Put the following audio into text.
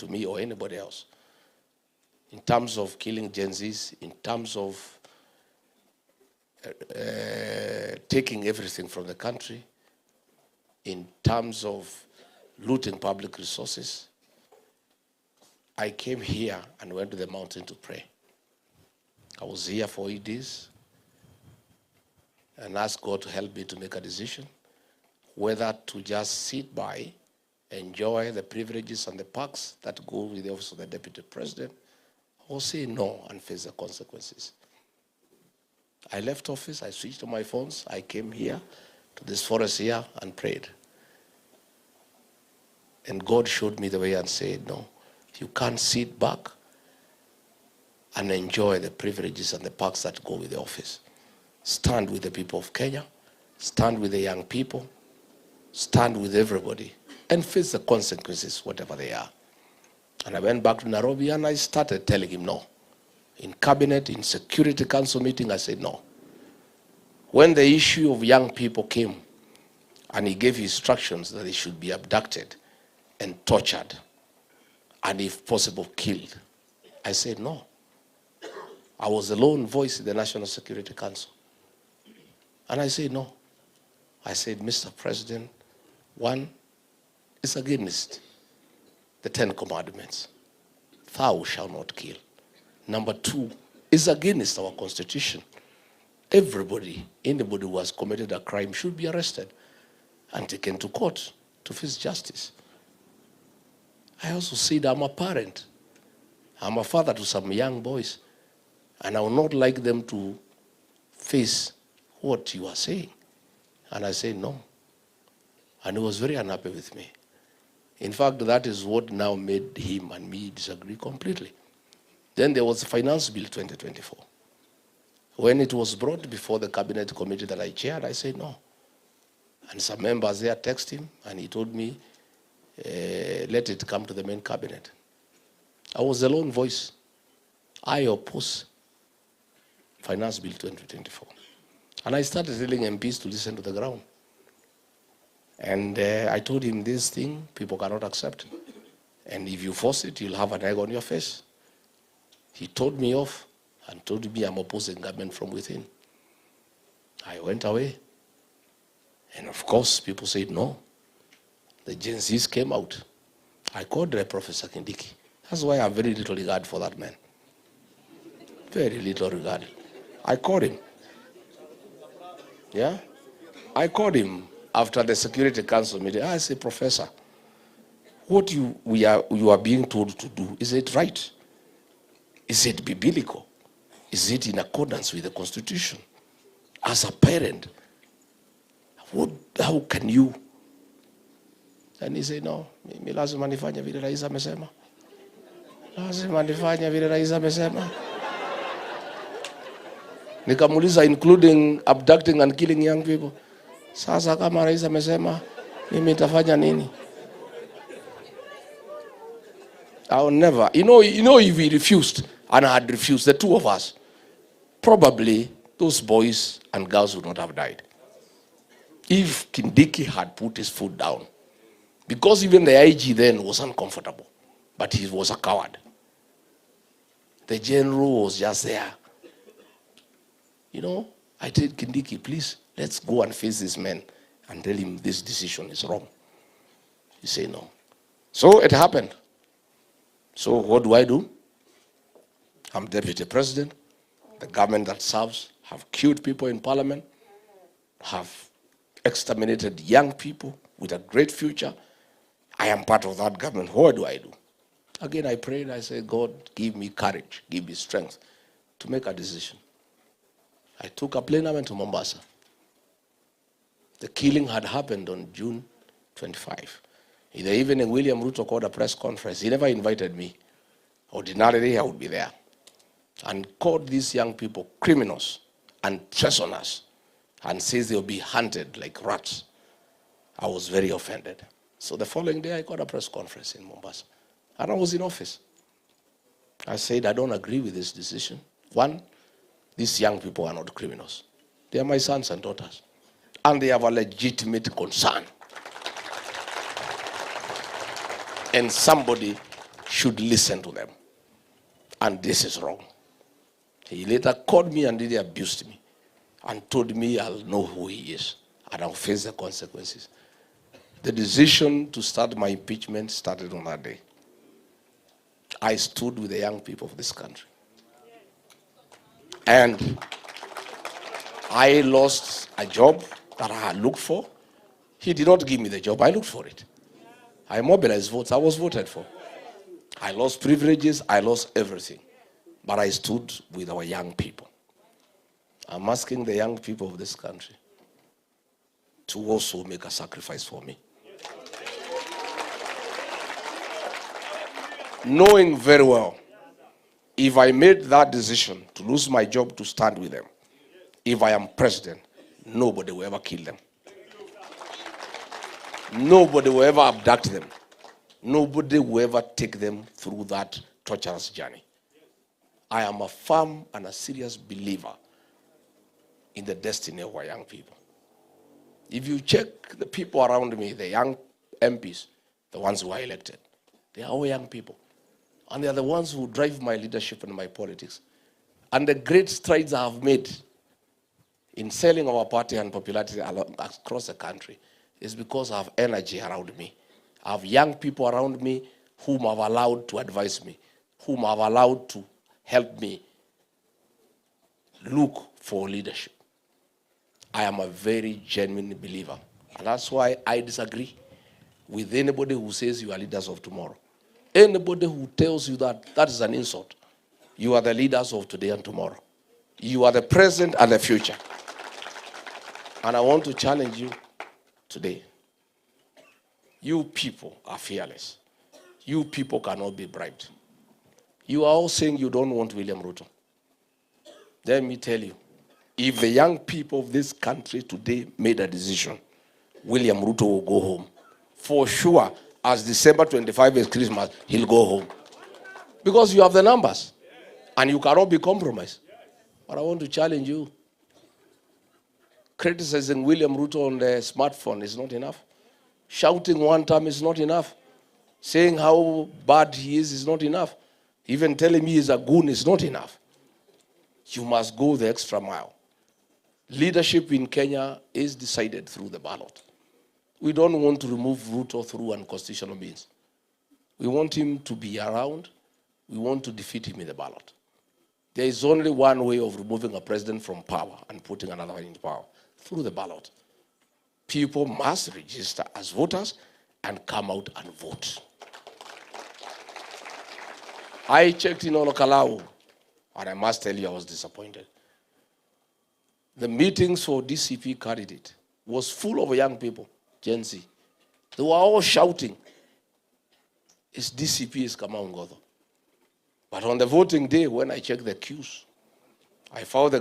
to me or anybody else. In terms of killing Gen Zs, in terms of taking everything from the country, in terms of looting public resources, I came here and went to the mountain to pray. I was here for 8 days and asked God to help me to make a decision whether to just sit by, enjoy the privileges and the perks that go with the office of the Deputy President, or say no and face the consequences. I left office, I switched on my phones, I came here to this forest here and prayed. And God showed me the way and said, no, you can't sit back and enjoy the privileges and the perks that go with the office. Stand with the people of Kenya, stand with the young people, stand with everybody, and face the consequences, whatever they are. And I went back to Nairobi and I started telling him no. In cabinet, in Security Council meeting, I said no. When the issue of young people came and he gave instructions that they should be abducted and tortured and if possible killed, I said no. I was the lone voice in the National Security Council. And I said no. I said, Mr. President, one is against the 10 Commandments. Thou shalt not kill. Number 2 is against our Constitution. Everybody, anybody who has committed a crime should be arrested and taken to court to face justice. I also said I'm a parent. I'm a father to some young boys. And I would not like them to face what you are saying. And I said no. And he was very unhappy with me. In fact, that is what now made him and me disagree completely. Then there was the Finance Bill 2024. When it was brought before the cabinet committee that I chaired, I said no. And some members there texted him, and he told me, let it come to the main cabinet. I was the lone voice. I oppose Finance Bill 2024. And I started telling MPs to listen to the ground. And I told him this thing, people cannot accept. And if you force it, you'll have an egg on your face. He told me off and told me I'm opposing government from within. I went away. And of course, people said no. The Gen Zs came out. I called Professor Kindiki. That's why I have very little regard for that man. Very little regard. I called him. Yeah? I called him after the Security Council meeting. I said, Professor, what you are being told to do, is it right? Is it biblical? Is it in accordance with the Constitution? As a parent, how can you? And he said, no, mimi lazima nifanye vile rais amesema. Lazima nifanye vile rais amesema. Nikamuuliza, including abducting and killing young people. Sasa kama rais amesema, mimi nitafanya nini? I'll never. You know, if he refused and I had refused, the two of us, probably those boys and girls would not have died. If Kindiki had put his foot down. Because even the IG then was uncomfortable. But he was a coward. The general was just there. You know, I told Kindiki, please, let's go and face this man and tell him this decision is wrong. He said no. So it happened. So what do? I'm Deputy President. The government that serves have killed people in Parliament, have exterminated young people with a great future. I am part of that government. What do? Again, I prayed. I said, God, give me courage, give me strength to make a decision. I took a plane and went to Mombasa. The killing had happened on June 25. In the evening, William Ruto called a press conference. He never invited me. Ordinarily, I would be there. And called these young people criminals and treasoners and says they'll be hunted like rats. I was very offended. So the following day, I called a press conference in Mombasa. And I was in office. I said, I don't agree with this decision. One, these young people are not criminals. They are my sons and daughters. And they have a legitimate concern. And somebody should listen to them. And this is wrong. He later called me and really abused me and told me I'll know who he is and I'll face the consequences. The decision to start my impeachment started on that day. I stood with the young people of this country. And I lost a job that I had looked for. He did not give me the job. I looked for it. I mobilized votes. I was voted for. I lost privileges. I lost everything. But I stood with our young people. I'm asking the young people of this country to also make a sacrifice for me. Knowing very well, if I made that decision to lose my job to stand with them, if I am president, nobody will ever kill them. Nobody will ever abduct them. Nobody will ever take them through that torturous journey. I am a firm and a serious believer in the destiny of our young people. If you check the people around me, the young MPs, the ones who are elected, they are all young people. And they are the ones who drive my leadership and my politics. And the great strides I have made in selling our party and popularity across the country is because I have energy around me. I have young people around me whom I've allowed to advise me, whom I've allowed to help me look for leadership. I am a very genuine believer. And that's why I disagree with anybody who says you are leaders of tomorrow. Anybody who tells you that, that is an insult. You are the leaders of today and tomorrow. You are the present and the future. And I want to challenge you today. You people are fearless. You people cannot be bribed. You are all saying you don't want William Ruto. Let me tell you, if the young people of this country today made a decision, William Ruto will go home. For sure, as December 25 is Christmas, he'll go home. Because you have the numbers. And you cannot be compromised. But I want to challenge you. Criticizing William Ruto on the smartphone is not enough. Shouting one time is not enough. Saying how bad he is not enough. Even telling me he's a goon is not enough. You must go the extra mile. Leadership in Kenya is decided through the ballot. We don't want to remove Ruto through unconstitutional means. We want him to be around. We want to defeat him in the ballot. There is only one way of removing a president from power and putting another one in power, through the ballot. People must register as voters and come out and vote. I checked in Olokalau, and I must tell you I was disappointed. The meetings for DCP candidate was full of young people, Gen Z. They were all shouting, "It's DCP is Kamau Ngodo." But on the voting day, when I checked the queues, I found the